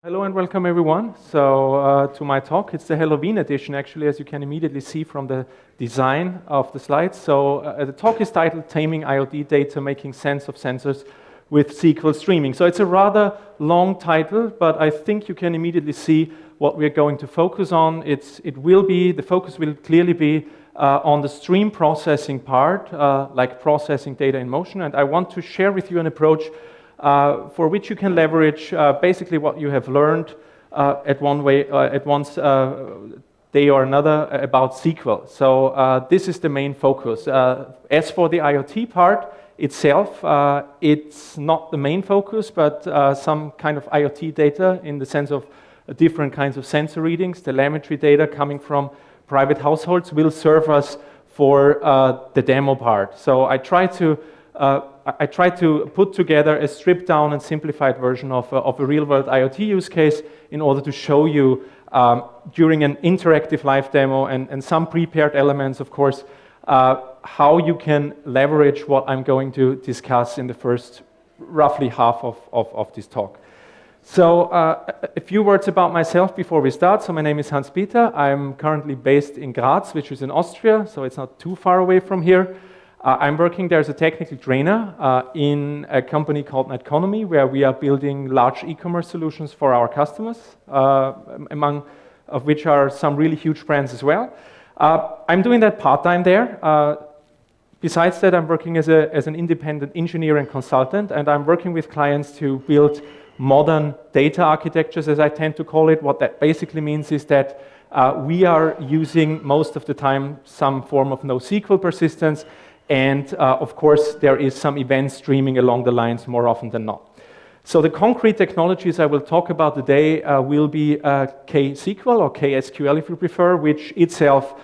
Hello and welcome everyone. To my talk, it's the Halloween edition actually, as you can immediately see from the design of the slides. The talk is titled Taming IoT Data, Making Sense of Sensors with SQL Streaming. So it's a rather long title, but I think you can immediately see what we're going to focus on. The focus will clearly be on the stream processing part, like processing data in motion. And I want to share with you an approach for which you can leverage basically what you have learned at one day or another about SQL. So this is the main focus. As for the IoT part itself, it's not the main focus, but some kind of IoT data in the sense of different kinds of sensor readings, telemetry data coming from private households will serve us for the demo part. So I try to put together a stripped down and simplified version of a real-world IoT use case in order to show you during an interactive live demo and some prepared elements, of course, how you can leverage what I'm going to discuss in the first roughly half of this talk. So a few words about myself before we start. So my name is Hans-Peter. I'm currently based in Graz, which is in Austria, so it's not too far away from here. I'm working there as a technical trainer in a company called Netconomy, where we are building large e-commerce solutions for our customers, among of which are some really huge brands as well. I'm doing that part-time there. Besides that, I'm working as an independent engineer and consultant, and I'm working with clients to build modern data architectures, as I tend to call it. What that basically means is that we are using most of the time some form of NoSQL persistence. And of course, there is some event streaming along the lines more often than not. So the concrete technologies I will talk about today will be KSQL or KSQL if you prefer, which itself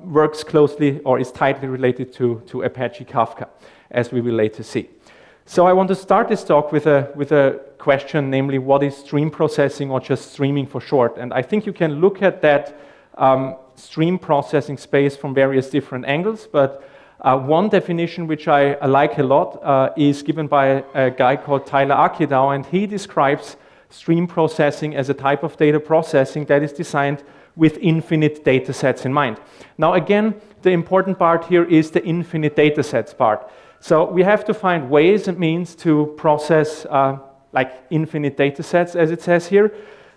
works closely or is tightly related to Apache Kafka, as we will later see. So I want to start this talk with a question, namely, what is stream processing or just streaming for short? And I think you can look at that stream processing space from various different angles, but one definition which I like a lot is given by a guy called Tyler Arkidow, and he describes stream processing as a type of data processing that is designed with infinite data sets in mind. Now again, the important part here is the infinite data sets part. So we have to find ways and means to process like infinite data sets, as it says here.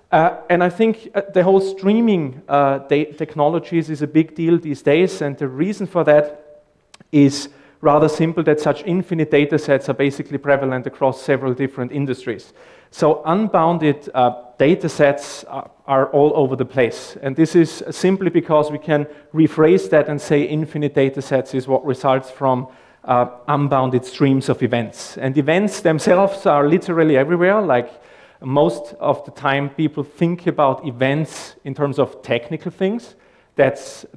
And I think the whole streaming technologies is a big deal these days, and the reason for that is rather simple, that such infinite data sets are basically prevalent across several different industries. So unbounded data sets are all over the place. And this is simply because we can rephrase that and say infinite data sets is what results from unbounded streams of events. And events themselves are literally everywhere. Like most of the time people think about events in terms of technical things. That's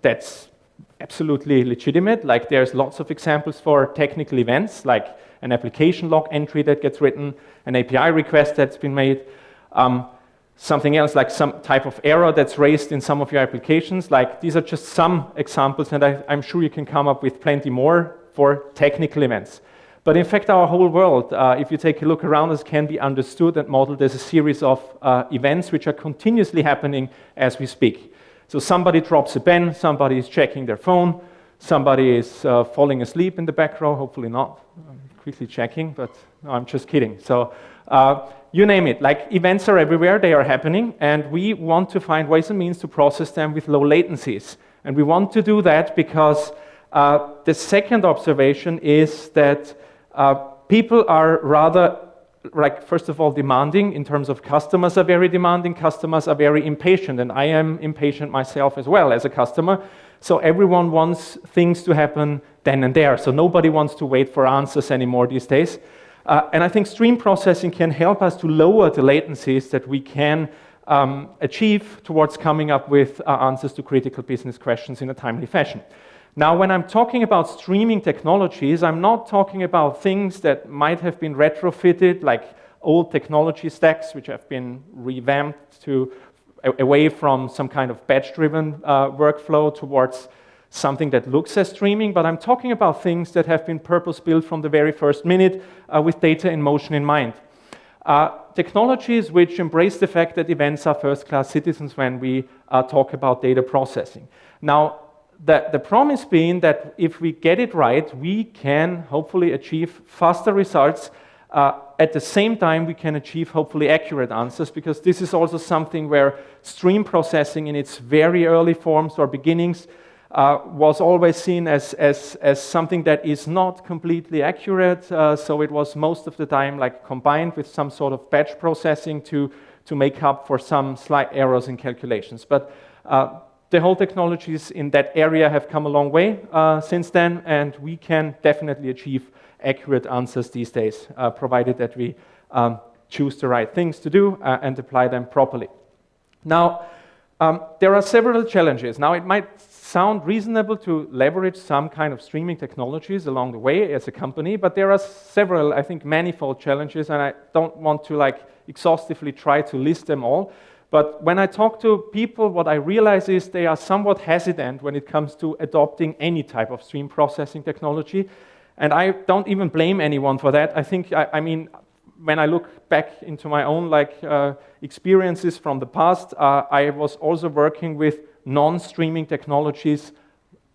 absolutely legitimate. Like there's lots of examples for technical events, like an application log entry that gets written, an API request that's been made, something else like some type of error that's raised in some of your applications. Like these are just some examples, and I'm sure you can come up with plenty more for technical events. But in fact, our whole world, if you take a look around us, can be understood and modeled as a series of events which are continuously happening as we speak. So somebody drops a pen, somebody is checking their phone, somebody is falling asleep in the back row, hopefully not. I'm quickly checking, but no, I'm just kidding. So you name it, like events are everywhere, they are happening, and we want to find ways and means to process them with low latencies. And we want to do that because the second observation is that people are rather, like, first of all, demanding in terms of customers are very demanding, customers are very impatient, and I am impatient myself as well as a customer. So everyone wants things to happen then and there. So nobody wants to wait for answers anymore these days. And I think stream processing can help us to lower the latencies that we can achieve towards coming up with answers to critical business questions in a timely fashion. Now, when I'm talking about streaming technologies, I'm not talking about things that might have been retrofitted, like old technology stacks, which have been revamped to away from some kind of batch-driven workflow towards something that looks as streaming, but I'm talking about things that have been purpose-built from the very first minute with data in motion in mind. Technologies which embrace the fact that events are first-class citizens when we talk about data processing. Now, the promise being that if we get it right, we can hopefully achieve faster results. At the same time, we can achieve hopefully accurate answers, because this is also something where stream processing in its very early forms or beginnings was always seen as something that is not completely accurate. So it was most of the time like combined with some sort of batch processing to make up for some slight errors in calculations. But the whole technologies in that area have come a long way since then, and we can definitely achieve accurate answers these days, provided that we choose the right things to do and apply them properly. Now, there are several challenges. Now, it might sound reasonable to leverage some kind of streaming technologies along the way as a company, but there are several, I think, manifold challenges, and I don't want to like exhaustively try to list them all. But when I talk to people, what I realize is they are somewhat hesitant when it comes to adopting any type of stream processing technology. And I don't even blame anyone for that. I think, I mean, when I look back into my own experiences from the past, I was also working with non-streaming technologies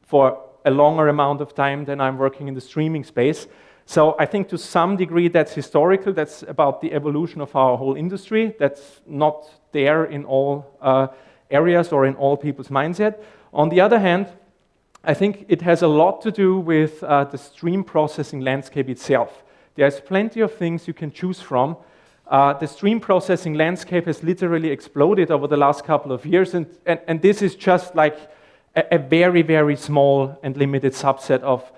for a longer amount of time than I'm working in the streaming space. So I think to some degree that's historical, that's about the evolution of our whole industry. That's not there in all areas or in all people's minds yet. On the other hand, I think it has a lot to do with the stream processing landscape itself. There's plenty of things you can choose from. The stream processing landscape has literally exploded over the last couple of years, and this is just like a very, very small and limited subset of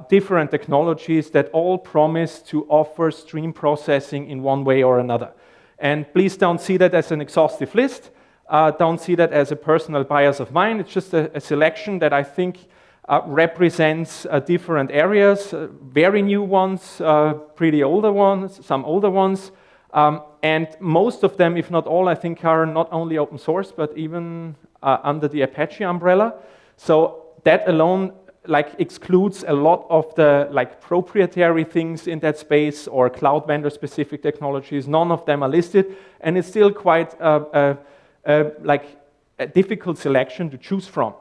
different technologies that all promise to offer stream processing in one way or another. And please don't see that as an exhaustive list. Don't see that as a personal bias of mine. It's just a selection that I think represents different areas, very new ones, pretty older ones, some older ones, and most of them, if not all, I think are not only open source, but even under the Apache umbrella. So that alone excludes a lot of the proprietary things in that space or cloud vendor specific technologies. None of them are listed, and it's still quite a difficult selection to choose from.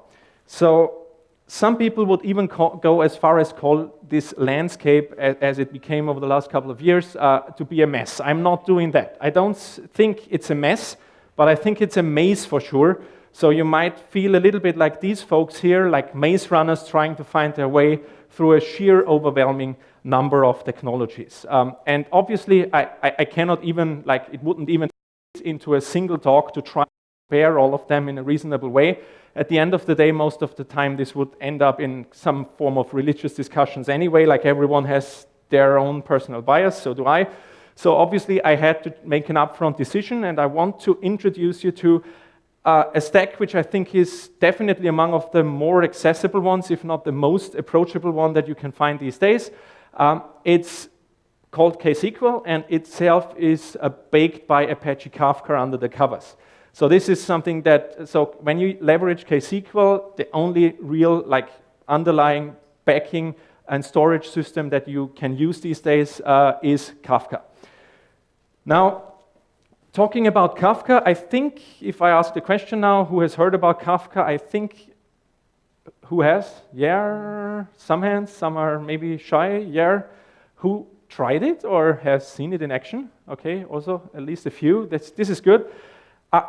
So some people would even go as far as call this landscape, as it became over the last couple of years, to be a mess. I'm not doing that. I don't think it's a mess, but I think it's a maze for sure. So you might feel a little bit like these folks here, like maze runners trying to find their way through a sheer overwhelming number of technologies. And obviously, I cannot even, it wouldn't even fit into a single talk to try to compare all of them in a reasonable way. At the end of the day, most of the time, this would end up in some form of religious discussions anyway, like everyone has their own personal bias, so do I. So obviously, I had to make an upfront decision, and I want to introduce you to a stack which I think is definitely among of the more accessible ones, if not the most approachable one that you can find these days. It's called KSQL, and itself is baked by Apache Kafka under the covers. So this is something that, so when you leverage KSQL, the only real underlying backing and storage system that you can use these days is Kafka. Now, talking about Kafka, I think if I ask the question now, who has heard about Kafka, I think, who has? Yeah, some hands, some are maybe shy, yeah. Who tried it or has seen it in action? Okay, also at least a few, this is good.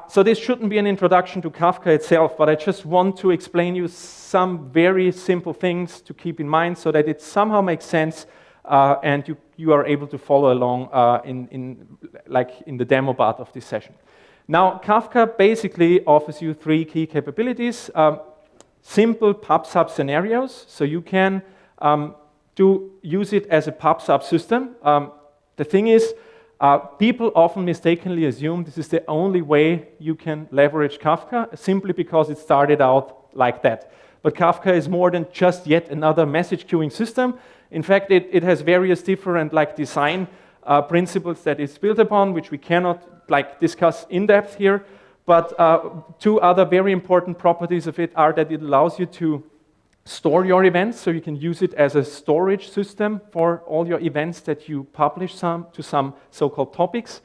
So this shouldn't be an introduction to Kafka itself, but I just want to explain you some very simple things to keep in mind so that it somehow makes sense and you are able to follow along in the demo part of this session. Now, Kafka basically offers you three key capabilities. Simple pub/sub scenarios, so you can use it as a pub/sub system. The thing is, people often mistakenly assume this is the only way you can leverage Kafka, simply because it started out like that. But Kafka is more than just yet another message queuing system. In fact, it has various different design principles that it's built upon, which we cannot discuss in depth here. But two other very important properties of it are that it allows you to store your events, so you can use it as a storage system for all your events that you publish to some so-called topics.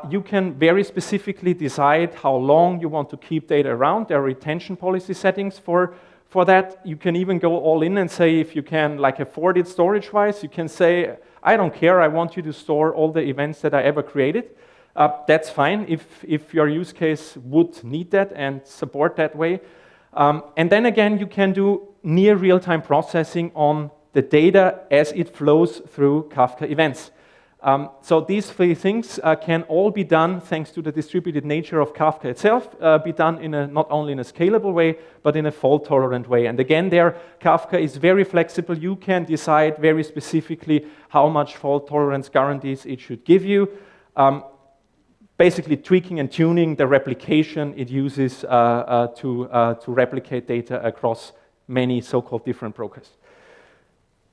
You can very specifically decide how long you want to keep data around. There are retention policy settings for that. You can even go all in and say, if you can like afford it storage-wise, you can say, I don't care, I want you to store all the events that I ever created. That's fine if your use case would need that and support that way. And then again, you can do near real-time processing on the data as it flows through Kafka events. So these three things can all be done thanks to the distributed nature of Kafka itself, be done in not only in a scalable way, but in a fault-tolerant way. And again, there, Kafka is very flexible. You can decide very specifically how much fault tolerance guarantees it should give you. Basically tweaking and tuning the replication it uses to replicate data across many so-called different brokers.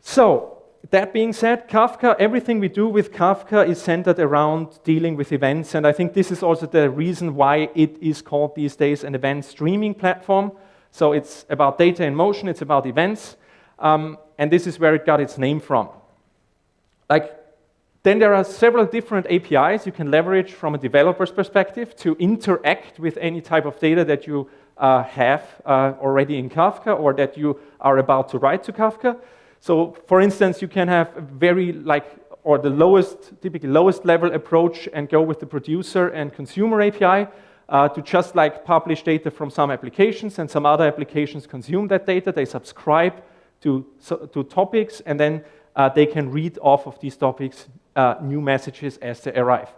So, that being said, Kafka, everything we do with Kafka is centered around dealing with events, and I think this is also the reason why it is called these days an event streaming platform. So it's about data in motion, it's about events, and this is where it got its name from. Then there are several different APIs you can leverage from a developer's perspective to interact with any type of data that you have already in Kafka or that you are about to write to Kafka. So, for instance, you can have a very typically lowest level approach and go with the producer and consumer API to just publish data from some applications, and some other applications consume that data. They subscribe to topics, and then they can read off of these topics new messages as they arrive.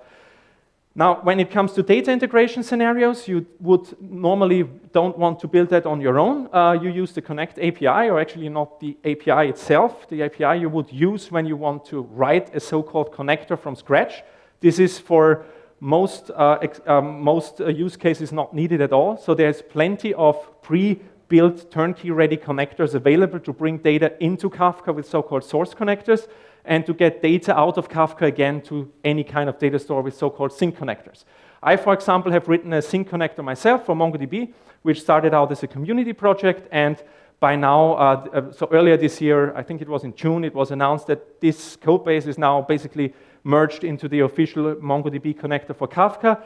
Now, when it comes to data integration scenarios, you would normally don't want to build that on your own. You use the Connect API, or actually not the API itself, the API you would use when you want to write a so-called connector from scratch. This is for most use cases not needed at all. So there's plenty of pre-built turnkey-ready connectors available to bring data into Kafka with so-called source connectors, and to get data out of Kafka again to any kind of data store with so-called sync connectors. I, for example, have written a sync connector myself for MongoDB, which started out as a community project, and by now, so earlier this year, I think it was in June, it was announced that this code base is now basically merged into the official MongoDB connector for Kafka.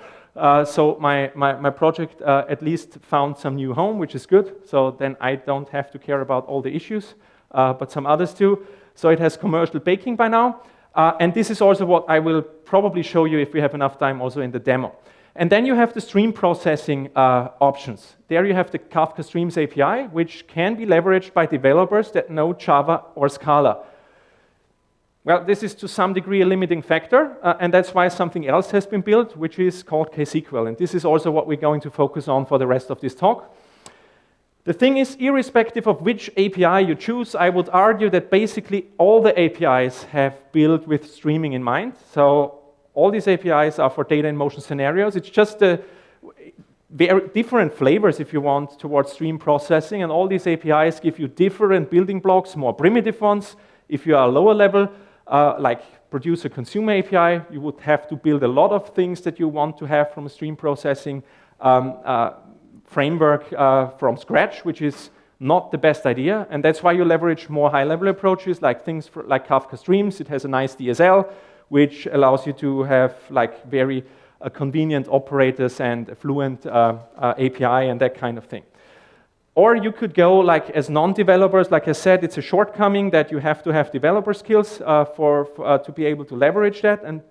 So my project at least found some new home, which is good, so then I don't have to care about all the issues, but some others do. So it has commercial baking by now. And this is also what I will probably show you if we have enough time also in the demo. And then you have the stream processing options. There you have the Kafka Streams API, which can be leveraged by developers that know Java or Scala. Well, this is to some degree a limiting factor, and that's why something else has been built, which is called KSQL. And this is also what we're going to focus on for the rest of this talk. The thing is, irrespective of which API you choose, I would argue that basically all the APIs have built with streaming in mind. So all these APIs are for data in motion scenarios. It's just very different flavors, if you want, towards stream processing, and all these APIs give you different building blocks, more primitive ones. If you are lower level, like producer consumer API, you would have to build a lot of things that you want to have from a stream processing framework from scratch, which is not the best idea, and that's why you leverage more high-level approaches like things like Kafka Streams. It has a nice DSL, which allows you to have very convenient operators and fluent API and that kind of thing. Or you could go as non-developers. Like I said, it's a shortcoming that you have to have developer skills to be able to leverage that, and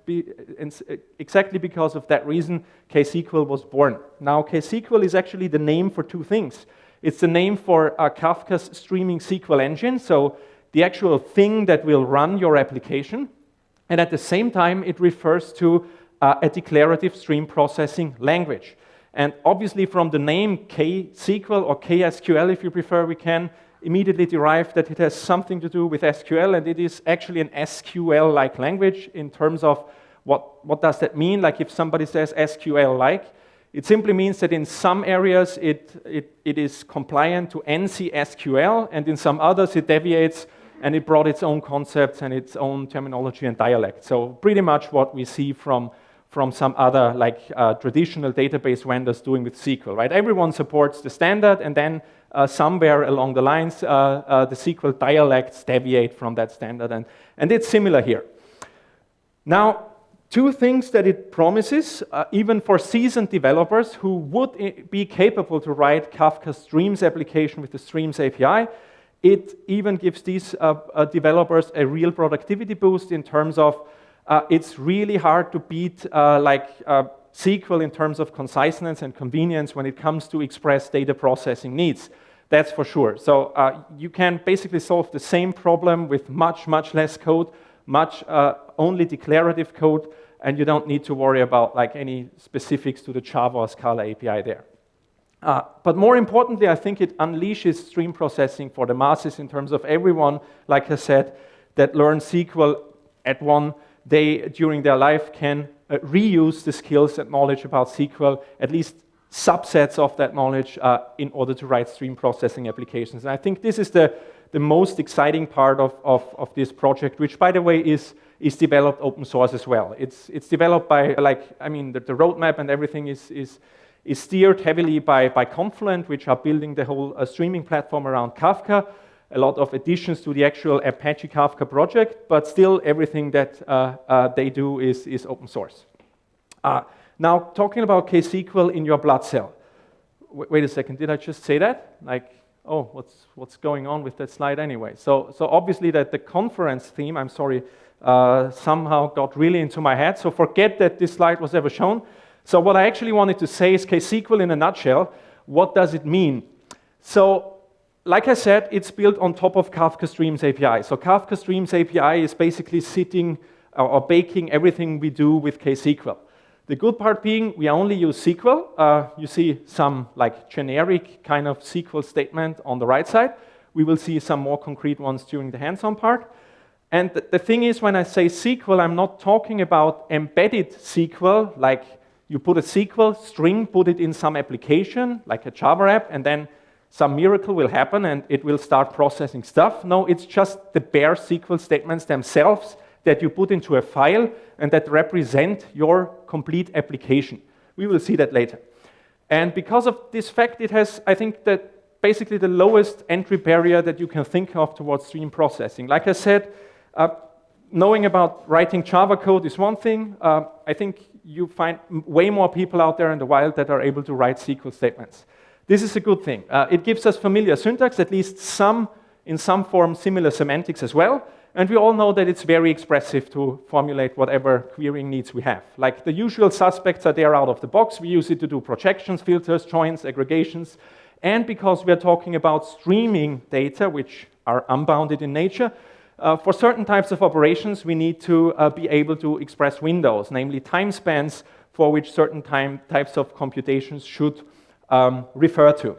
exactly because of that reason, KSQL was born. Now, KSQL is actually the name for two things. It's the name for Kafka's streaming SQL engine, so the actual thing that will run your application, and at the same time, it refers to a declarative stream processing language. And obviously from the name KSQL or KSQL, if you prefer, we can immediately derive that it has something to do with SQL, and it is actually an SQL-like language in terms of what does that mean? Like if somebody says SQL-like, it simply means that in some areas it is compliant to NC SQL, and in some others it deviates and it brought its own concepts and its own terminology and dialect. So pretty much what we see from from some other like traditional database vendors doing with SQL, right? Everyone supports the standard, and then somewhere along the lines, the SQL dialects deviate from that standard, and it's similar here. Now, two things that it promises, even for seasoned developers who would be capable to write Kafka Streams application with the Streams API, it even gives these developers a real productivity boost in terms of it's really hard to beat SQL in terms of conciseness and convenience when it comes to express data processing needs. That's for sure. So you can basically solve the same problem with much, much less code, only declarative code, and you don't need to worry about like any specifics to the Java or Scala API there. But more importantly, I think it unleashes stream processing for the masses in terms of everyone, like I said, that learns SQL at one day during their life can reuse the skills and knowledge about SQL, at least subsets of that knowledge in order to write stream processing applications. And I think this is the most exciting part of this project, which, by the way, is developed open source as well. It's developed by, the roadmap and everything is steered heavily by Confluent, which are building the whole streaming platform around Kafka. A lot of additions to the actual Apache Kafka project, but still everything that they do is open source. Now, talking about KSQL in your blood cell. Wait a second, did I just say that? Like, oh, what's going on with that slide anyway? So obviously that the conference theme, I'm sorry, somehow got really into my head, so forget that this slide was ever shown. So what I actually wanted to say is KSQL in a nutshell. What does it mean? So, like I said, it's built on top of Kafka Streams API. So Kafka Streams API is basically sitting or baking everything we do with KSQL. The good part being we only use SQL. You see some like generic kind of SQL statement on the right side. We will see some more concrete ones during the hands-on part. And the thing is, when I say SQL, I'm not talking about embedded SQL, like you put a SQL string, put it in some application, like a Java app, and then some miracle will happen and it will start processing stuff. No, it's just the bare SQL statements themselves that you put into a file and that represent your complete application. We will see that later. And because of this fact, it has, I think, that basically the lowest entry barrier that you can think of towards stream processing. Like I said, knowing about writing Java code is one thing. I think you find way more people out there in the wild that are able to write SQL statements. This is a good thing. It gives us familiar syntax, at least in some form similar semantics as well. And we all know that it's very expressive to formulate whatever querying needs we have. Like the usual suspects are there out of the box. We use it to do projections, filters, joins, aggregations. And because we are talking about streaming data, which are unbounded in nature, for certain types of operations, we need to be able to express windows, namely time spans for which certain types of computations should refer to.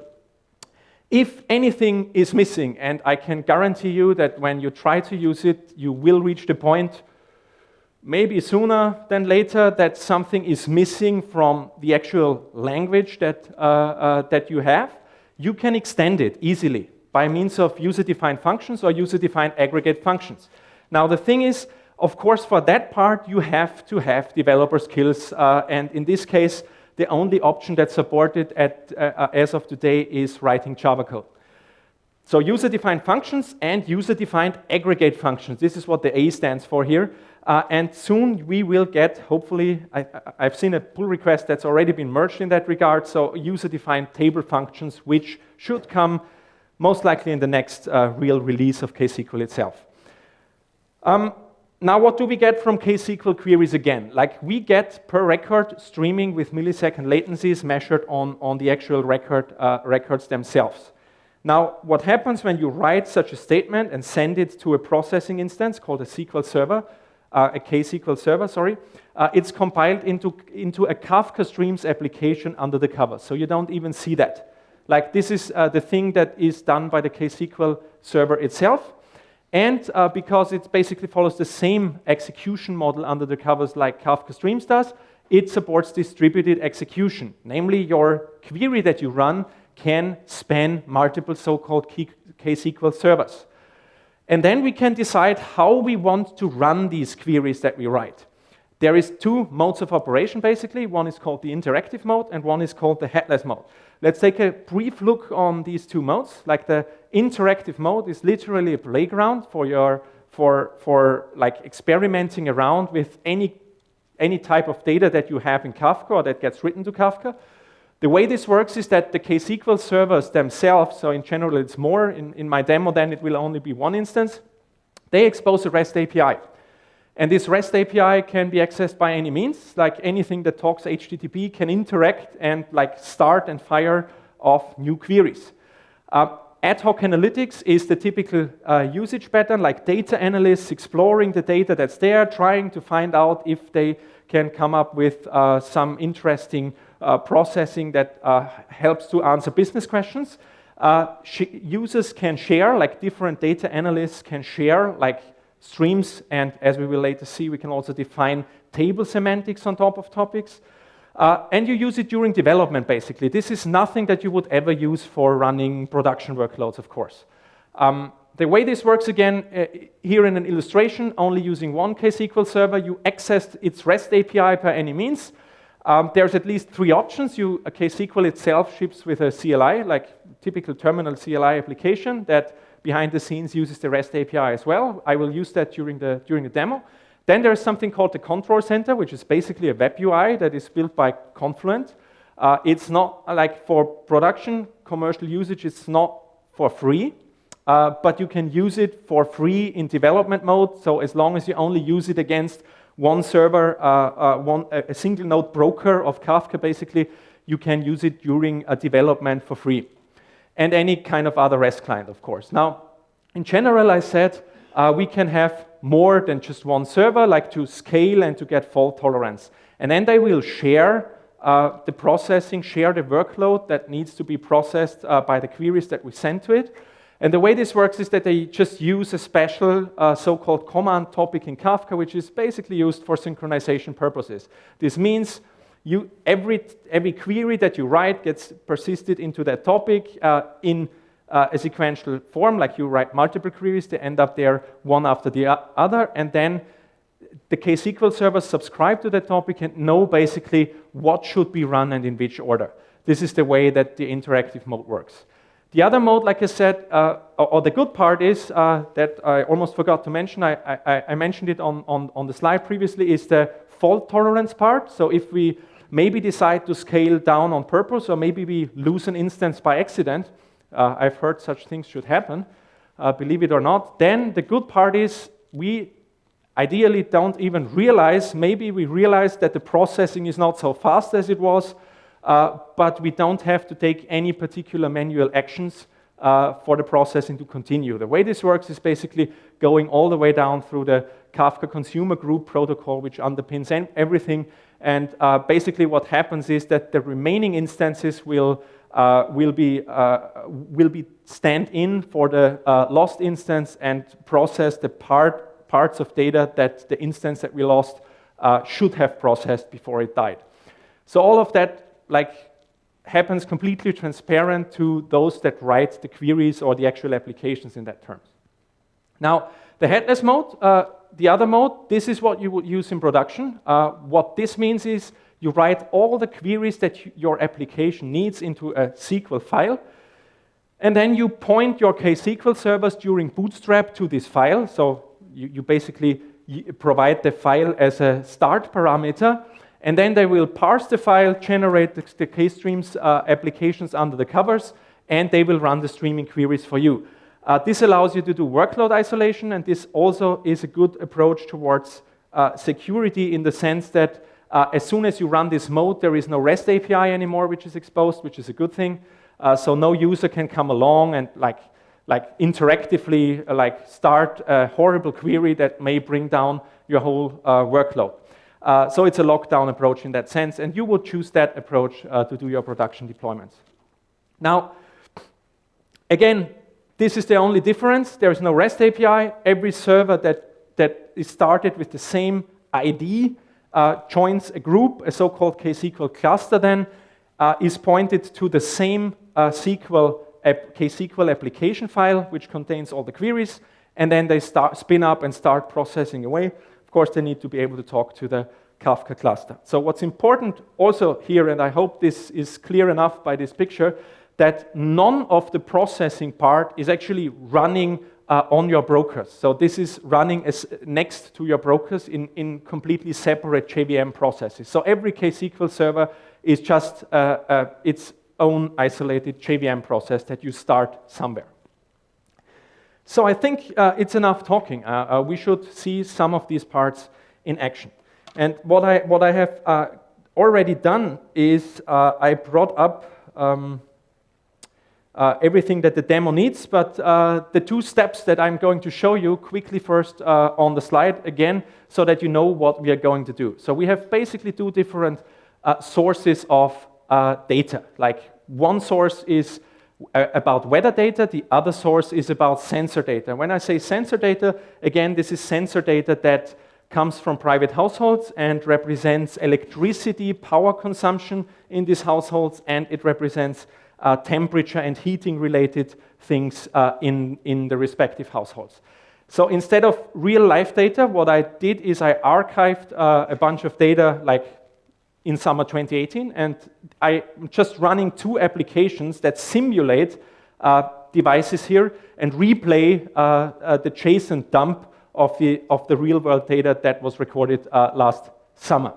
If anything is missing, and I can guarantee you that when you try to use it, you will reach the point, maybe sooner than later, that something is missing from the actual language that you have, you can extend it easily by means of user-defined functions or user-defined aggregate functions. Now, the thing is, of course, for that part, you have to have developer skills, and in this case, the only option that's supported as of today is writing Java code. So user-defined functions and user-defined aggregate functions. This is what the A stands for here. And soon we will get, hopefully, I've seen a pull request that's already been merged in that regard, so user-defined table functions, which should come most likely in the next real release of KSQL itself. Now, what do we get from KSQL queries again? Like, we get per record streaming with millisecond latencies measured on the actual records themselves. Now, what happens when you write such a statement and send it to a processing instance called a SQL server, a KSQL server, sorry, it's compiled into a Kafka Streams application under the covers, so you don't even see that. Like, this is the thing that is done by the KSQL server itself. And because it basically follows the same execution model under the covers like Kafka Streams does, it supports distributed execution. Namely, your query that you run can span multiple so-called KSQL servers. And then we can decide how we want to run these queries that we write. There is two modes of operation, basically. One is called the interactive mode, and one is called the headless mode. Let's take a brief look on these two modes. Like the interactive mode is literally a playground for like experimenting around with any type of data that you have in Kafka or that gets written to Kafka. The way this works is that the KSQL servers themselves, so in general it's more, in my demo then it will only be one instance, they expose a REST API. And this REST API can be accessed by any means, like anything that talks HTTP can interact and like start and fire off new queries. Ad hoc analytics is the typical usage pattern, like data analysts exploring the data that's there, trying to find out if they can come up with some interesting processing that helps to answer business questions. Users can share, like different data analysts can share, like streams, and as we will later see, we can also define table semantics on top of topics. And you use it during development, basically. This is nothing that you would ever use for running production workloads, of course. The way this works, again, here in an illustration, only using one KSQL server, you access its REST API by any means. There's at least three options. KSQL itself ships with a CLI, like typical terminal CLI application that behind the scenes uses the REST API as well. I will use that during the demo. Then there's something called the Control Center, which is basically a web UI that is built by Confluent. It's not like for production, commercial usage, it's not for free, but you can use it for free in development mode. So as long as you only use it against one server, a single node broker of Kafka, basically, you can use it during a development for free. And any kind of other REST client, of course. Now, in general, I said we can have more than just one server, like to scale and to get fault tolerance. And then they will share the processing, share the workload that needs to be processed by the queries that we send to it. And the way this works is that they just use a special so-called command topic in Kafka, which is basically used for synchronization purposes. This means every query that you write gets persisted into that topic in a sequential form, like you write multiple queries, they end up there one after the other, and then the KSQL servers subscribe to that topic and know basically what should be run and in which order. This is the way that the interactive mode works. The other mode, like I said, or the good part is that I almost forgot to mention, I mentioned it on the slide previously, is the fault tolerance part. So if we maybe decide to scale down on purpose, or maybe we lose an instance by accident, I've heard such things should happen, believe it or not, then the good part is we ideally don't even realize, maybe we realize that the processing is not so fast as it was, but we don't have to take any particular manual actions for the processing to continue. The way this works is basically going all the way down through the Kafka Consumer Group protocol, which underpins everything. And basically what happens is that the remaining instances will be stand-in for the lost instance and process the parts of data that the instance that we lost should have processed before it died. So all of that happens completely transparent to those that write the queries or the actual applications in that terms. Now, the headless mode, the other mode, this is what you would use in production. What this means is you write all the queries that your application needs into a SQL file, and then you point your KSQL servers during Bootstrap to this file. So you basically provide the file as a start parameter, and then they will parse the file, generate the K-streams applications under the covers, and they will run the streaming queries for you. This allows you to do workload isolation, and this also is a good approach towards security in the sense that as soon as you run this mode, there is no REST API anymore which is exposed, which is a good thing. So no user can come along and interactively start a horrible query that may bring down your whole workload. So it's a lockdown approach in that sense, and you would choose that approach to do your production deployments. Now, again, this is the only difference. There is no REST API. Every server that is started with the same ID joins a group, a so-called KSQL cluster then, is pointed to the same KSQL application file, which contains all the queries, and then they spin up and start processing away. Of course, they need to be able to talk to the Kafka cluster. So what's important also here, and I hope this is clear enough by this picture, that none of the processing part is actually running on your brokers. So this is running as next to your brokers in completely separate JVM processes. So every KSQL server is just its own isolated JVM process that you start somewhere. So I think it's enough talking. We should see some of these parts in action. And what I have already done is I brought up everything that the demo needs, but the two steps that I'm going to show you quickly first on the slide again, so that you know what we are going to do. So we have basically two different sources of data. Like one source is about weather data, the other source is about sensor data. When I say sensor data, again, this is sensor data that comes from private households and represents electricity, power consumption in these households, and it represents temperature and heating related things in the respective households. So instead of real life data, what I did is I archived a bunch of data like in summer 2018, and I'm just running two applications that simulate devices here and replay the JSON dump of the real world data that was recorded last summer.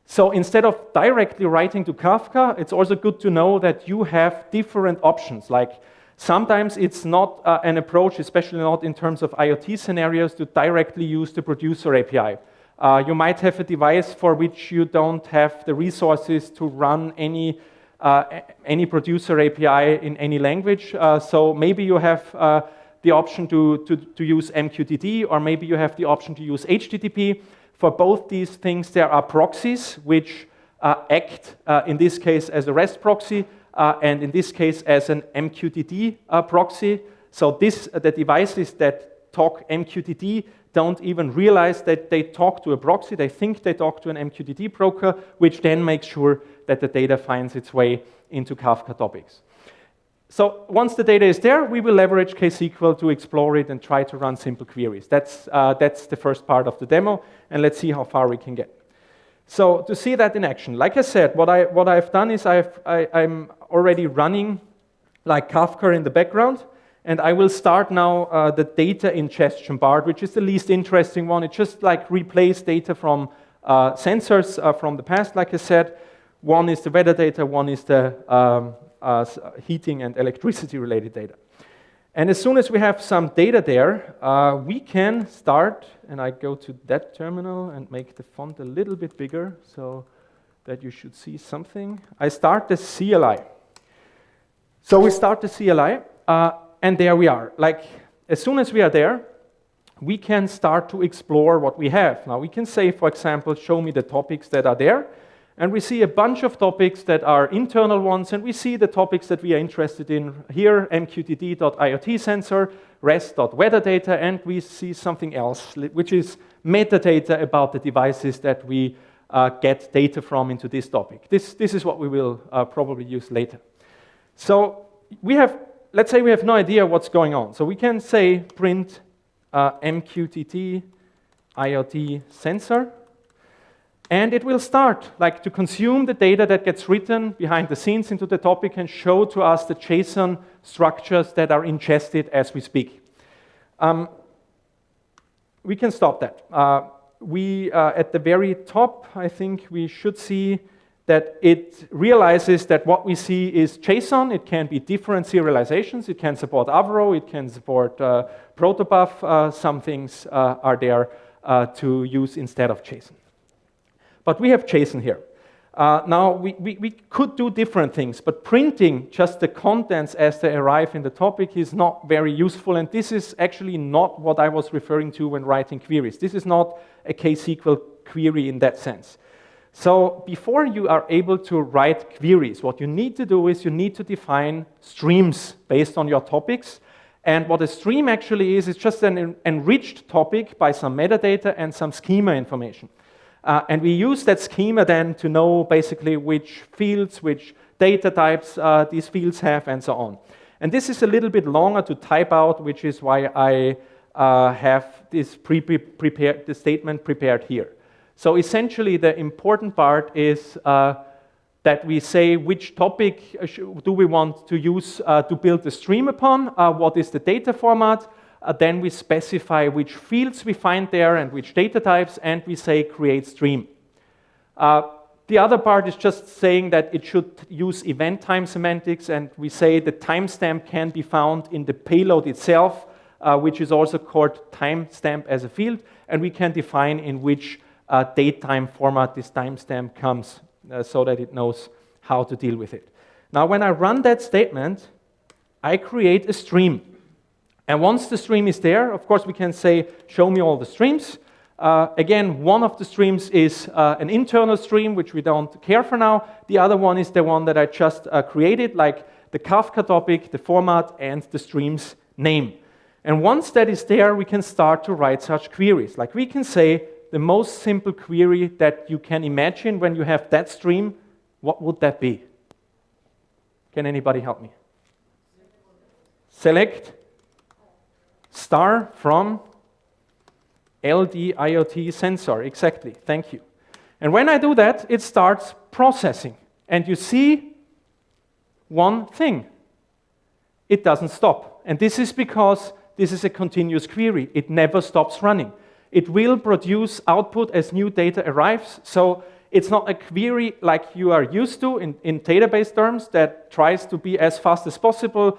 So instead of directly writing to Kafka, it's also good to know that you have different options. Like sometimes it's not an approach, especially not in terms of IoT scenarios, to directly use the producer API. You might have a device for which you don't have the resources to run any producer API in any language. So maybe you have the option to use MQTT, or maybe you have the option to use HTTP. For both these things, there are proxies which act, in this case, as a REST proxy, and in this case, as an MQTT proxy. So the devices that talk MQTT don't even realize that they talk to a proxy. They think they talk to an MQTT broker, which then makes sure that the data finds its way into Kafka topics. So once the data is there, we will leverage KSQL to explore it and try to run simple queries. That's the first part of the demo, and let's see how far we can get. So to see that in action, like I said, what I've done is I'm already running like Kafka in the background, and I will start now the data ingestion part, which is the least interesting one. It just like replays data from sensors from the past, like I said. One is the weather data, one is the heating and electricity related data. And as soon as we have some data there, we can start, and I go to that terminal and make the font a little bit bigger so that you should see something. I start the CLI. So we start the CLI, and there we are. Like, as soon as we are there, we can start to explore what we have. Now we can say, for example, show me the topics that are there. And we see a bunch of topics that are internal ones, and we see the topics that we are interested in here, mqtt.iot sensor, rest.weather data, and we see something else, which is metadata about the devices that we get data from into this topic. This is what we will probably use later. So let's say we have no idea what's going on. So we can say print mqtt IoT sensor, and it will start like to consume the data that gets written behind the scenes into the topic and show to us the JSON structures that are ingested as we speak. We can stop that. At the very top, I think we should see that it realizes that what we see is JSON. It can be different serializations. It can support Avro. It can support protobuf. Some things are there to use instead of JSON. But we have JSON here. Now, we could do different things, but printing just the contents as they arrive in the topic is not very useful, and this is actually not what I was referring to when writing queries. This is not a KSQL query in that sense. So before you are able to write queries, what you need to do is you need to define streams based on your topics. And what a stream actually is just an enriched topic by some metadata and some schema information. And we use that schema then to know basically which fields, which data types these fields have, and so on. And this is a little bit longer to type out, which is why I have this statement prepared here. So essentially, the important part is that we say which topic do we want to use to build the stream upon, what is the data format, then we specify which fields we find there and which data types, and we say create stream. The other part is just saying that it should use event time semantics, and we say the timestamp can be found in the payload itself, which is also called timestamp as a field, and we can define in which datetime format this timestamp comes so that it knows how to deal with it. Now, when I run that statement, I create a stream. And once the stream is there, of course, we can say, show me all the streams. Again, one of the streams is an internal stream, which we don't care for now. The other one is the one that I just created, like the Kafka topic, the format, and the stream's name. And once that is there, we can start to write such queries. Like we can say, the most simple query that you can imagine when you have that stream, what would that be? Can anybody help me? Select star from LD IoT sensor, exactly, thank you. And when I do that, it starts processing. And you see one thing. It doesn't stop. And this is because this is a continuous query. It never stops running. It will produce output as new data arrives. So it's not a query like you are used to in database terms that tries to be as fast as possible,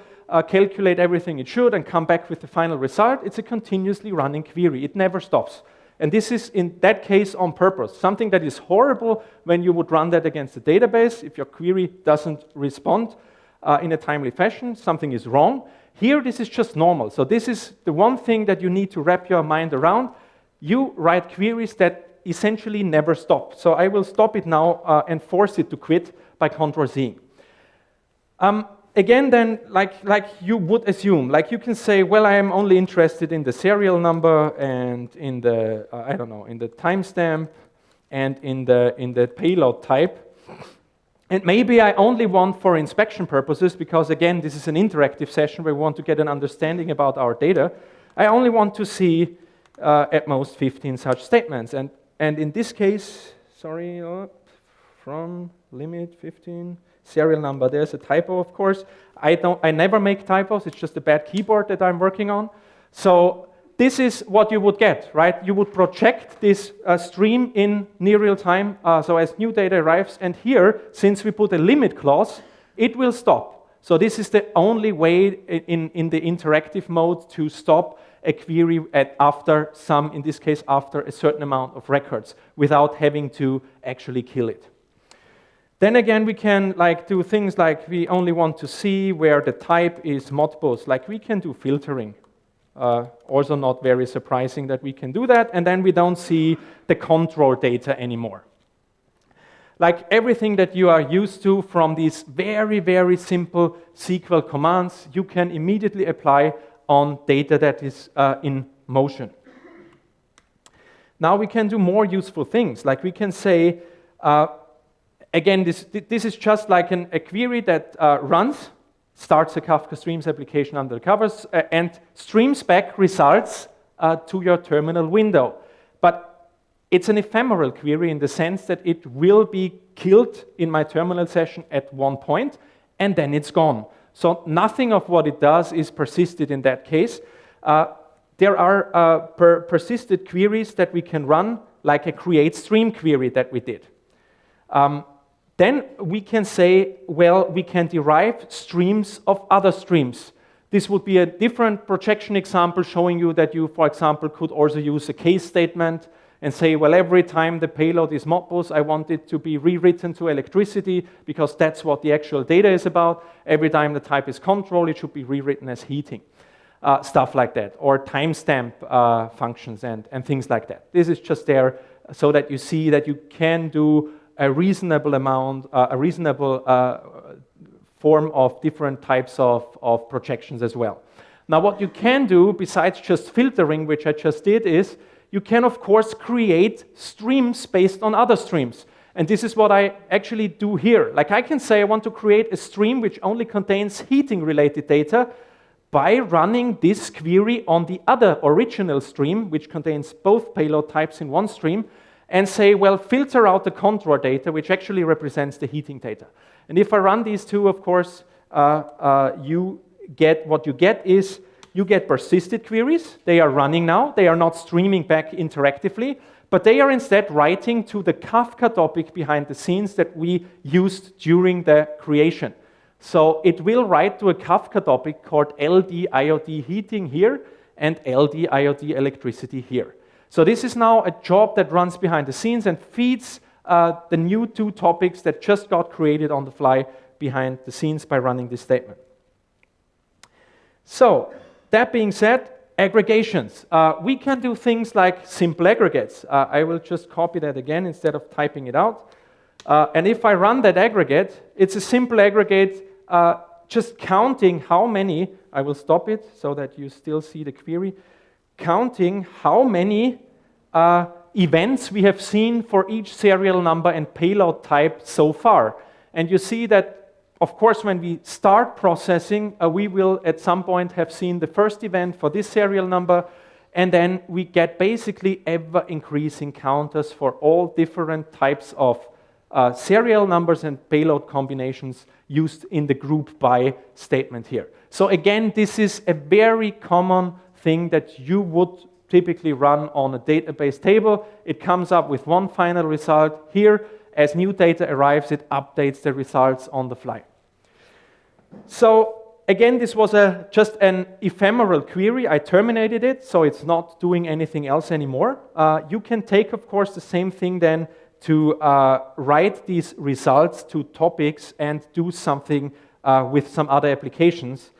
calculate everything it should, and come back with the final result. It's a continuously running query. It never stops. And this is, in that case, on purpose. Something that is horrible when you would run that against a database. If your query doesn't respond in a timely fashion, something is wrong. Here, this is just normal. So this is the one thing that you need to wrap your mind around. You write queries that essentially never stop. So I will stop it now and force it to quit by Ctrl-Z. Again, then, like you would assume, like you can say, well, I am only interested in the serial number and in the, I don't know, in the timestamp and in the payload type. And maybe I only want for inspection purposes, because again, this is an interactive session where we want to get an understanding about our data. I only want to see at most 15 such statements. And in this case, sorry, from limit 15, serial number, there's a typo, of course. I never make typos, it's just a bad keyboard that I'm working on. So this is what you would get, right? You would project this stream in near real time, so as new data arrives, and here, since we put a limit clause, it will stop. So this is the only way in the interactive mode to stop a query after some, in this case, after a certain amount of records, without having to actually kill it. Then again, we can do things like we only want to see where the type is multiples, like we can do filtering. Also not very surprising that we can do that, and then we don't see the control data anymore. Like everything that you are used to from these very, very simple SQL commands, you can immediately apply on data that is in motion. Now we can do more useful things, like we can say, again, this is just like a query that runs, starts a Kafka Streams application under the covers, and streams back results to your terminal window. But it's an ephemeral query in the sense that it will be killed in my terminal session at one point, and then it's gone. So nothing of what it does is persisted in that case. There are persisted queries that we can run, like a create stream query that we did. Then we can say, well, we can derive streams of other streams. This would be a different projection example showing you that you, for example, could also use a case statement and say, well, every time the payload is modbus, I want it to be rewritten to electricity because that's what the actual data is about. Every time the type is control, it should be rewritten as heating. Stuff like that, or timestamp functions and things like that. This is just there so that you see that you can do a reasonable amount, a reasonable form of different types of projections as well. Now what you can do, besides just filtering, which I just did, is you can of course create streams based on other streams. And this is what I actually do here. Like I can say I want to create a stream which only contains heating related data by running this query on the other original stream, which contains both payload types in one stream. and say, well, filter out the contour data, which actually represents the heating data. And if I run these two, of course, you get persisted queries. They are running now. They are not streaming back interactively, but they are instead writing to the Kafka topic behind the scenes that we used during the creation. So it will write to a Kafka topic called LD IoT heating here and LD IoT electricity here. So this is now a job that runs behind the scenes and feeds the new two topics that just got created on the fly behind the scenes by running this statement. So that being said, aggregations. We can do things like simple aggregates. I will just copy that again instead of typing it out. And if I run that aggregate, it's a simple aggregate just counting how many, I will stop it so that you still see the query, counting how many events we have seen for each serial number and payload type so far. And you see that, of course, when we start processing, we will at some point have seen the first event for this serial number, and then we get basically ever-increasing counters for all different types of serial numbers and payload combinations used in the group by statement here. So again, this is a very common thing that you would typically run on a database table. It comes up with one final result here. As new data arrives, it updates the results on the fly. So again, this was just an ephemeral query. I terminated it, so it's not doing anything else anymore. You can take, of course, the same thing then to write these results to topics and do something with some other applications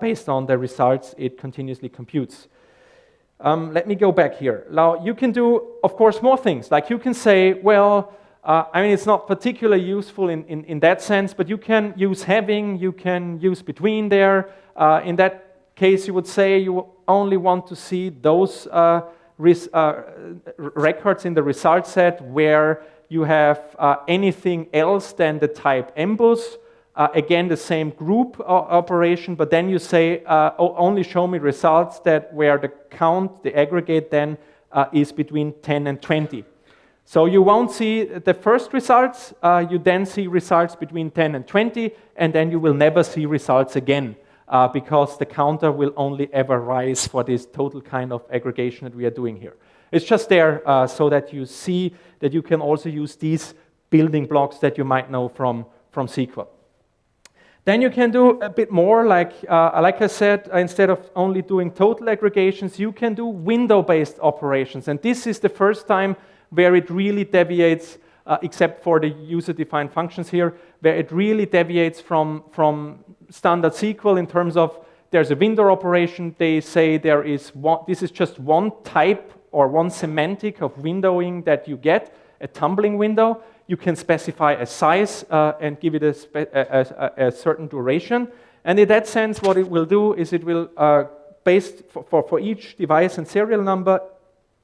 based on the results it continuously computes. Let me go back here. Now, you can do, of course, more things. Like you can say, well, I mean, it's not particularly useful in that sense, but you can use having, you can use between there. In that case, you would say you only want to see those records in the result set where you have anything else than the type embus. Again, the same group operation, but then you say only show me results that where the count, the aggregate then is between 10 and 20. So you won't see the first results, you then see results between 10 and 20, and then you will never see results again because the counter will only ever rise for this total kind of aggregation that we are doing here. It's just there so that you see that you can also use these building blocks that you might know from SQL. Then you can do a bit more, like I said, instead of only doing total aggregations, you can do window-based operations. And this is the first time where it really deviates, except for the user-defined functions here, where it really deviates from standard SQL in terms of there's a window operation. They say there is this is just one type or one semantic of windowing that you get, a tumbling window. You can specify a size and give it a certain duration. And in that sense, what it will do is it will, based for each device and serial number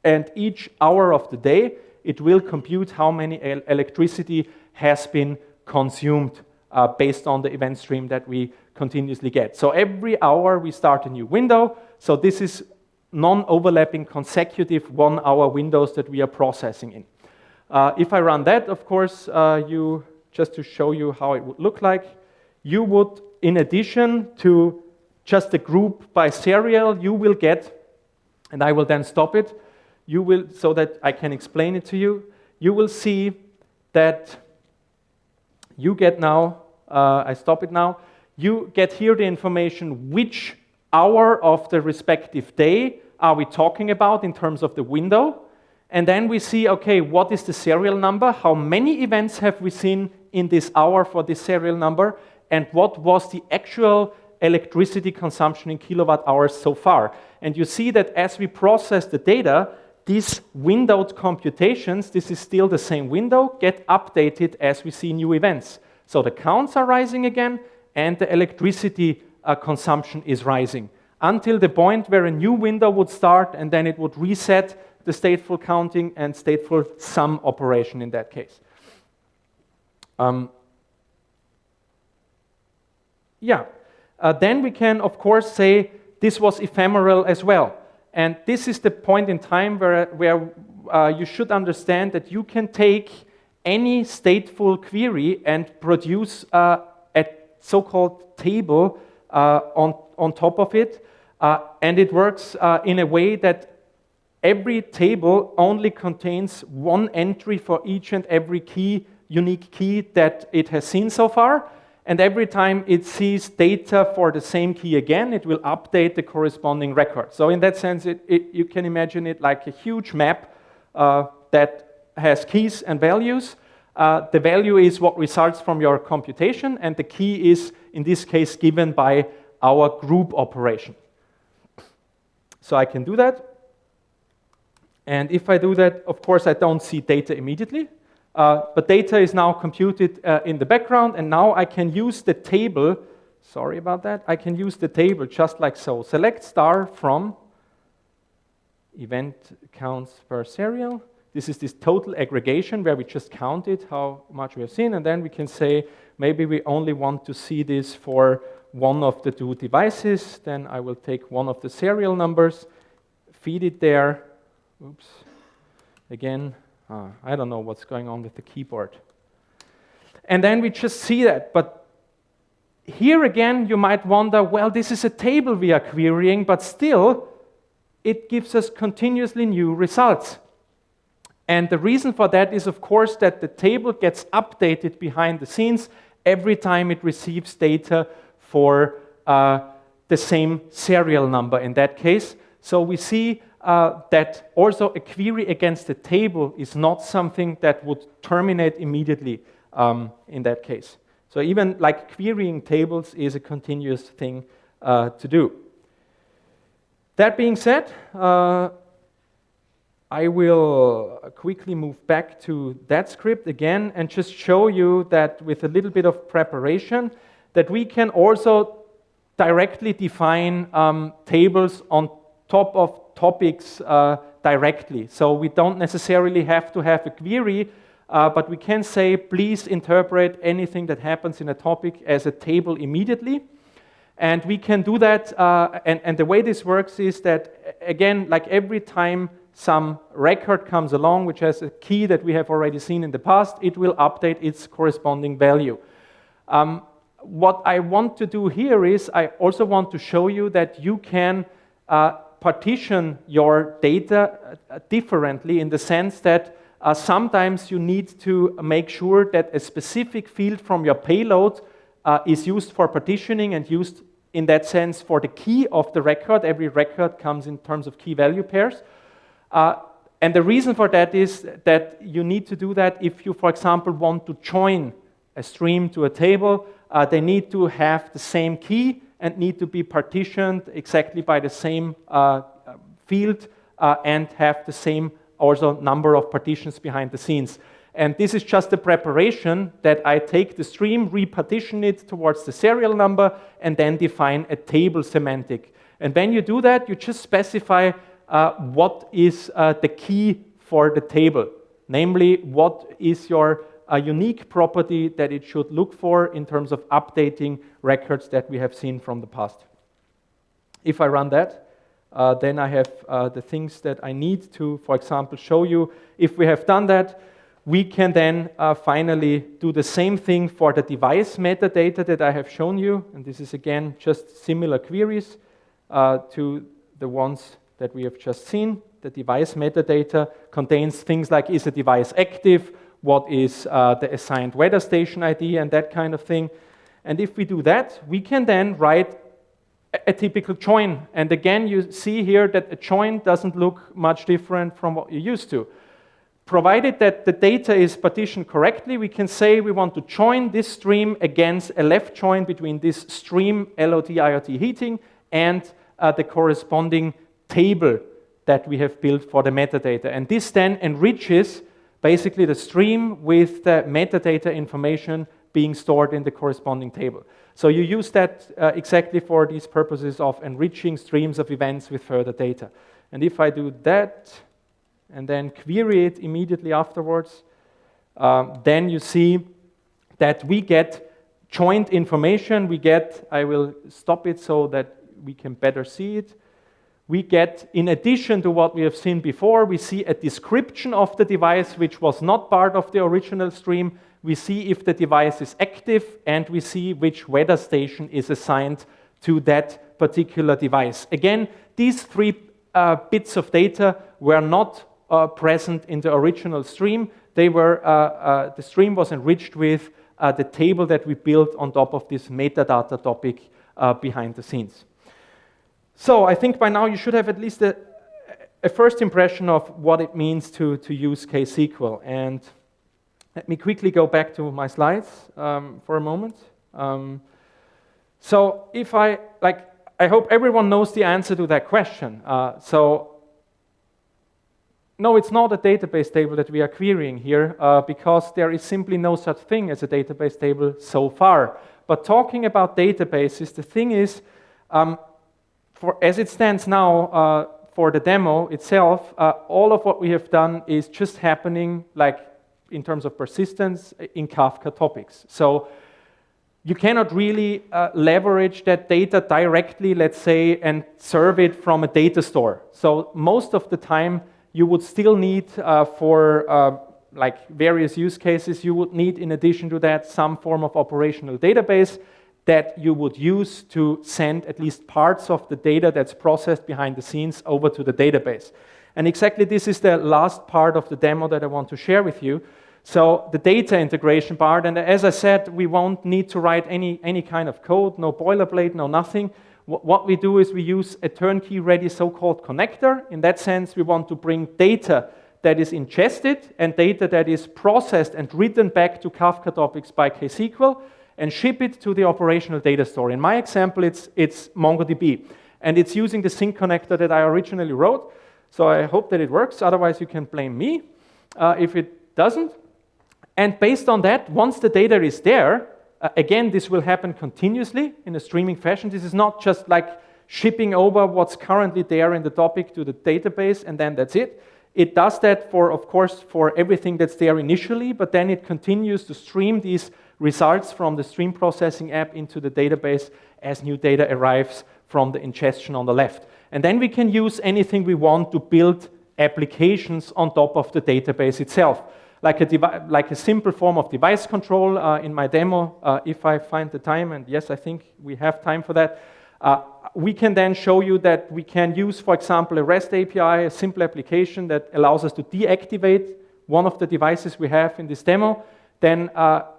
and each hour of the day, it will compute how many electricity has been consumed based on the event stream that we continuously get. So every hour we start a new window. So this is non-overlapping consecutive 1 hour windows that we are processing in. If I run that, of course, just to show you how it would look like, you would, in addition to just a group by serial, you will get, and I will then stop it, you will, so that I can explain it to you, you will see that you get now, I stop it now, you get here the information which hour of the respective day are we talking about in terms of the window. And then we see, okay, what is the serial number? How many events have we seen in this hour for this serial number? And what was the actual electricity consumption in kilowatt hours so far? And you see that as we process the data, these windowed computations, this is still the same window, get updated as we see new events. So the counts are rising again, and the electricity consumption is rising, until the point where a new window would start, and then it would reset the stateful counting and stateful sum operation in that case. Then we can, of course, say this was ephemeral as well. And this is the point in time where you should understand that you can take any stateful query and produce a so-called table on top of it. And it works in a way that every table only contains one entry for each and every key, unique key that it has seen so far. And every time it sees data for the same key again, it will update the corresponding record. So in that sense, you can imagine it like a huge map that has keys and values. The value is what results from your computation, and the key is, in this case, given by our group operation. So I can do that. And if I do that, of course, I don't see data immediately. But data is now computed in the background, and now I can use the table. Sorry about that. I can use the table just like so. Select star from event counts per serial. This is this total aggregation where we just counted how much we have seen, and then we can say maybe we only want to see this for one of the two devices. Then I will take one of the serial numbers, feed it there. Oops. Again, I don't know what's going on with the keyboard. And then we just see that. But here again, you might wonder, well, this is a table we are querying, but still, it gives us continuously new results. And the reason for that is, of course, that the table gets updated behind the scenes every time it receives data for the same serial number in that case. So we see that also a query against the table is not something that would terminate immediately in that case. So even like querying tables is a continuous thing to do. That being said, I will quickly move back to that script again and just show you that with a little bit of preparation that we can also directly define tables on top of topics directly. So we don't necessarily have to have a query, but we can say, please interpret anything that happens in a topic as a table immediately. And we can do that, and the way this works is that, again, like every time some record comes along, which has a key that we have already seen in the past, it will update its corresponding value. What I want to do here is I also want to show you that you can partition your data differently in the sense that sometimes you need to make sure that a specific field from your payload is used for partitioning and used in that sense for the key of the record. Every record comes in terms of key value pairs. And the reason for that is that you need to do that if you, for example, want to join a stream to a table. They need to have the same key and need to be partitioned exactly by the same field and have the same also number of partitions behind the scenes. And this is just a preparation that I take the stream, repartition it towards the serial number, and then define a table semantic. And when you do that, you just specify what is the key for the table. Namely, what is your unique property that it should look for in terms of updating records that we have seen from the past. If I run that, then I have the things that I need to, for example, show you. If we have done that, we can then finally do the same thing for the device metadata that I have shown you. And this is, again, just similar queries to the ones that we have just seen. The device metadata contains things like, is a device active? What is the assigned weather station ID and that kind of thing. And if we do that, we can then write a typical join. And again, you see here that a join doesn't look much different from what you're used to. Provided that the data is partitioned correctly, we can say we want to join this stream against a left join between this stream LOT IoT heating and the corresponding table that we have built for the metadata. And this then enriches basically the stream with the metadata information being stored in the corresponding table. So you use that exactly for these purposes of enriching streams of events with further data. And if I do that and then query it immediately afterwards, then you see that we get joint information. We get, I will stop it so that we can better see it. we get, in addition to what we have seen before, we see a description of the device which was not part of the original stream. We see if the device is active, and we see which weather station is assigned to that particular device. Again, these three bits of data were not present in the original stream. They were, the stream was enriched with the table that we built on top of this metadata topic behind the scenes. So I think by now you should have at least a first impression of what it means to use KSQL. And let me quickly go back to my slides for a moment. So if I hope everyone knows the answer to that question. No, it's not a database table that we are querying here because there is simply no such thing as a database table so far. But talking about databases, the thing is, as it stands now for the demo itself, all of what we have done is just happening in terms of persistence in Kafka topics. So you cannot really leverage that data directly, let's say, and serve it from a data store. So most of the time, you would still need for various use cases, you would need, in addition to that, some form of operational database that you would use to send at least parts of the data that's processed behind the scenes over to the database. And exactly this is the last part of the demo that I want to share with you. So the data integration part, and as I said, we won't need to write any kind of code, no boilerplate, no nothing. What we do is we use a turnkey-ready so-called connector. In that sense, we want to bring data that is ingested and data that is processed and written back to Kafka topics by KSQL and ship it to the operational data store. In my example, it's MongoDB, and it's using the sync connector that I originally wrote. So I hope that it works. Otherwise, you can blame me if it doesn't. And based on that, once the data is there, again, this will happen continuously in a streaming fashion. This is not just like shipping over what's currently there in the topic to the database and then that's it. It does that of course, for everything that's there initially, but then it continues to stream these results from the stream processing app into the database as new data arrives from the ingestion on the left. And then we can use anything we want to build applications on top of the database itself. Like a simple form of device control in my demo, if I find the time, and yes, I think we have time for that, we can then show you that we can use, for example, a REST API, a simple application that allows us to deactivate one of the devices we have in this demo. Then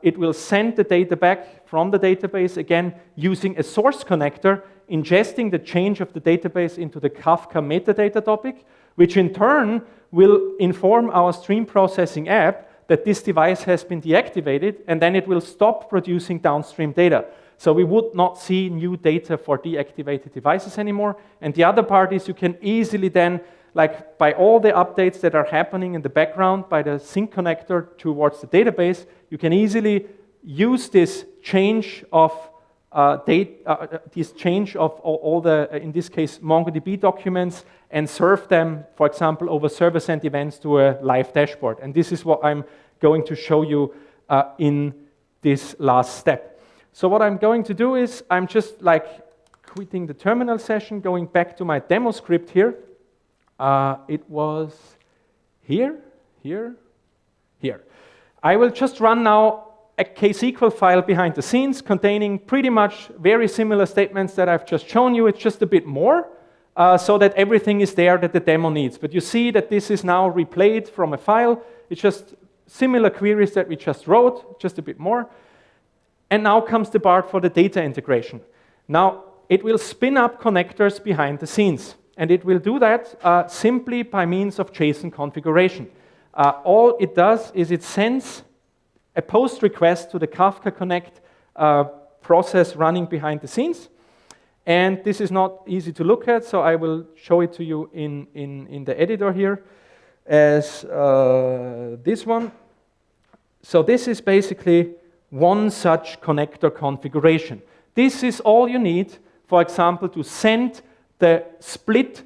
it will send the data back from the database, again, using a source connector, ingesting the change of the database into the Kafka metadata topic, which in turn will inform our stream processing app that this device has been deactivated, and then it will stop producing downstream data. So we would not see new data for deactivated devices anymore. And the other part is you can easily then, by all the updates that are happening in the background by the sync connector towards the database, you can easily use this change of all the, in this case, MongoDB documents and serve them, for example, over server-sent events to a live dashboard. And this is what I'm going to show you in this last step. So what I'm going to do is I'm just quitting the terminal session, going back to my demo script here. It was here. I will just run now a KSQL file behind the scenes containing pretty much very similar statements that I've just shown you. It's just a bit more so that everything is there that the demo needs. But you see that this is now replayed from a file. It's just similar queries that we just wrote, just a bit more. And now comes the part for the data integration. Now, it will spin up connectors behind the scenes. And it will do that simply by means of JSON configuration. All it does is it sends a post request to the Kafka Connect process running behind the scenes. And this is not easy to look at, so I will show it to you in the editor here as this one. So this is basically one such connector configuration. This is all you need, for example, to send the split,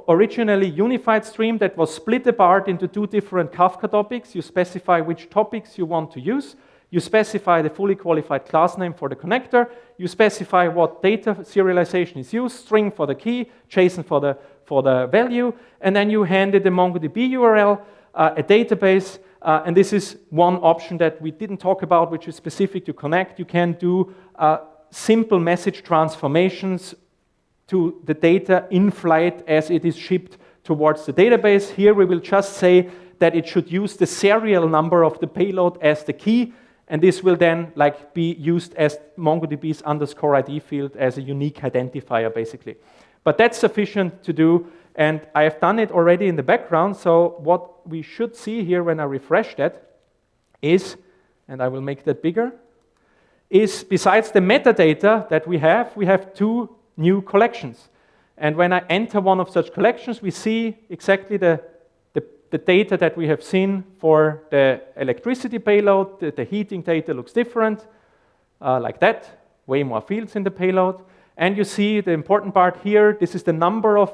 originally unified stream that was split apart into two different Kafka topics. You specify which topics you want to use. You specify the fully qualified class name for the connector. You specify what data serialization is used, string for the key, JSON for the value, and then you hand it a MongoDB URL, a database, and this is one option that we didn't talk about, which is specific to Connect. You can do simple message transformations to the data in flight as it is shipped towards the database. Here we will just say that it should use the serial number of the payload as the key, and this will then be used as MongoDB's _ID field as a unique identifier, basically. But that's sufficient to do, and I have done it already in the background. So what we should see here when I refresh that is, and I will make that bigger, is besides the metadata that we have two new collections. And when I enter one of such collections, we see exactly the data that we have seen for the electricity payload. The heating data looks different, like that, way more fields in the payload. And you see the important part here, this is the number of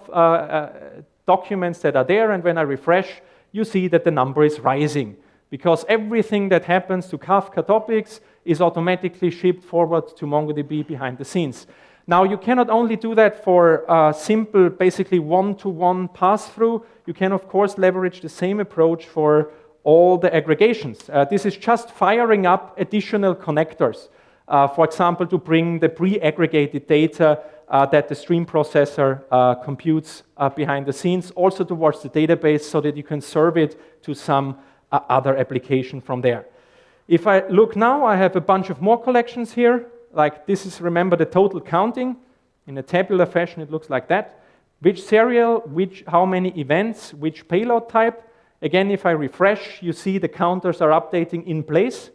documents that are there, and when I refresh, you see that the number is rising, because everything that happens to Kafka topics is automatically shipped forward to MongoDB behind the scenes. Now, you cannot only do that for simple, basically one-to-one pass-through. You can, of course, leverage the same approach for all the aggregations. This is just firing up additional connectors. For example, to bring the pre-aggregated data that the stream processor computes behind the scenes, also towards the database, so that you can serve it to some other application from there. If I look now, I have a bunch of more collections here. Like this is, remember, the total counting. In a tabular fashion, it looks like that. Which serial, how many events, which payload type. Again, if I refresh, you see the counters are updating in place.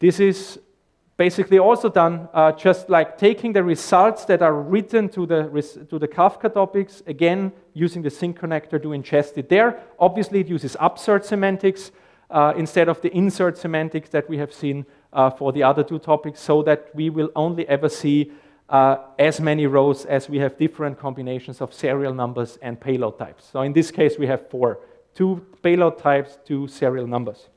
This is basically also done just like taking the results that are written to the Kafka topics, again, using the sync connector to ingest it there. Obviously, it uses upsert semantics instead of the insert semantics that we have seen for the other two topics, so that we will only ever see as many rows as we have different combinations of serial numbers and payload types. So in this case, we have 4. 2 payload types, 2 serial numbers.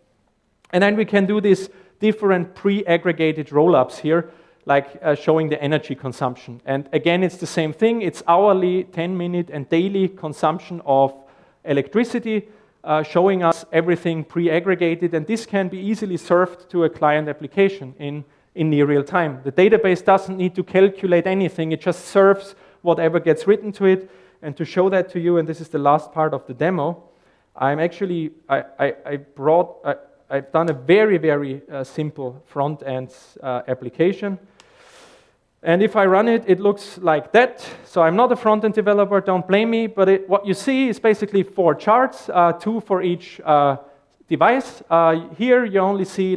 And then we can do these different pre-aggregated roll-ups here, like showing the energy consumption. And again, it's the same thing. It's hourly, 10-minute, and daily consumption of electricity, showing us everything pre-aggregated, and this can be easily served to a client application in near real time. The database doesn't need to calculate anything, it just serves whatever gets written to it. And to show that to you, and this is the last part of the demo, I've done a very, very simple front-end application. And if I run it, it looks like that. So I'm not a front-end developer, don't blame me, but what you see is basically 4 charts, 2 for each device. Here you only see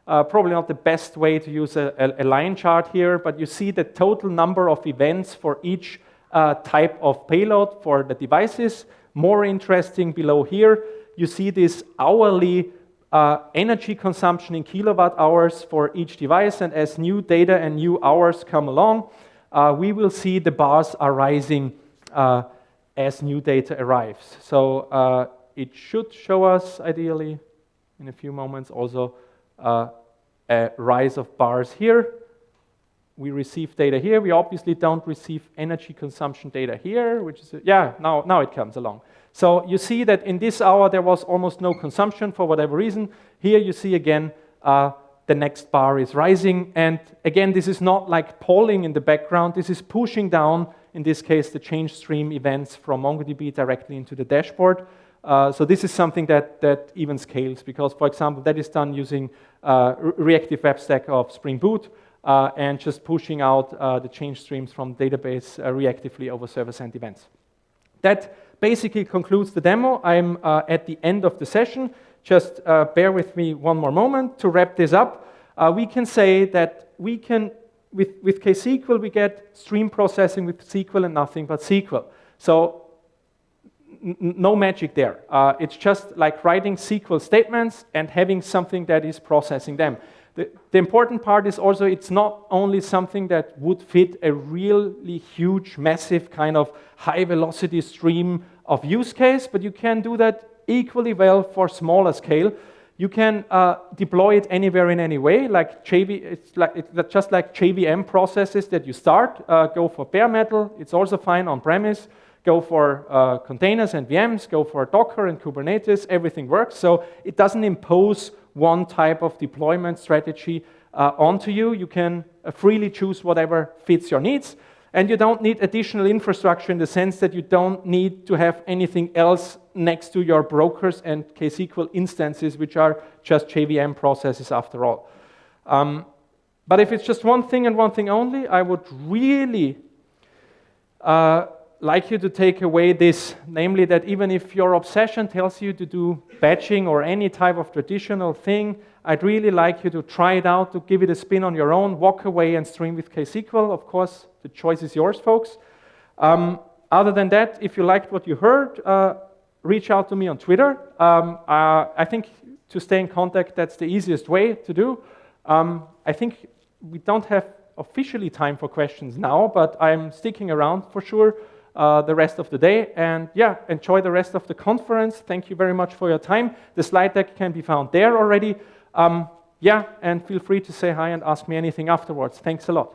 probably not the best way to use a line chart here, but you see the total number of events for each type of payload for the devices. More interesting below here, you see this hourly energy consumption in kilowatt hours for each device, and as new data and new hours come along, we will see the bars are rising as new data arrives. So it should show us, ideally, in a few moments, also a rise of bars here. We receive data here. We obviously don't receive energy consumption data here, which is, now it comes along. So you see that in this hour there was almost no consumption for whatever reason. Here you see again the next bar is rising, and again this is not like polling in the background, this is pushing down, in this case, the change stream events from MongoDB directly into the dashboard. So this is something that even scales, because, for example, that is done using reactive web stack of Spring Boot and just pushing out the change streams from database reactively over server-side events. That basically concludes the demo. I'm at the end of the session. Just bear with me one more moment to wrap this up. We can say that we can, with KSQL, we get stream processing with SQL and nothing but SQL. So no magic there. It's just like writing SQL statements and having something that is processing them. The important part is also it's not only something that would fit a really huge, massive kind of high-velocity stream of use case, but you can do that equally well for smaller scale. You can deploy it anywhere in any way, like it's just like JVM processes that you start. Go for bare metal, it's also fine on premise. Go for containers and VMs, go for Docker and Kubernetes, everything works. So it doesn't impose one type of deployment strategy onto you. You can freely choose whatever fits your needs. And you don't need additional infrastructure in the sense that you don't need to have anything else next to your brokers and KSQL instances, which are just JVM processes after all. But if it's just one thing and one thing only, I would really like you to take away this, namely that even if your obsession tells you to do batching or any type of traditional thing, I'd really like you to try it out, to give it a spin on your own, walk away and stream with KSQL. Of course, the choice is yours, folks. Other than that, if you liked what you heard, reach out to me on Twitter. I think to stay in contact, that's the easiest way to do. I think we don't have officially time for questions now, but I'm sticking around for sure the rest of the day. And yeah, enjoy the rest of the conference. Thank you very much for your time. The slide deck can be found there already. Yeah, and feel free to say hi and ask me anything afterwards. Thanks a lot.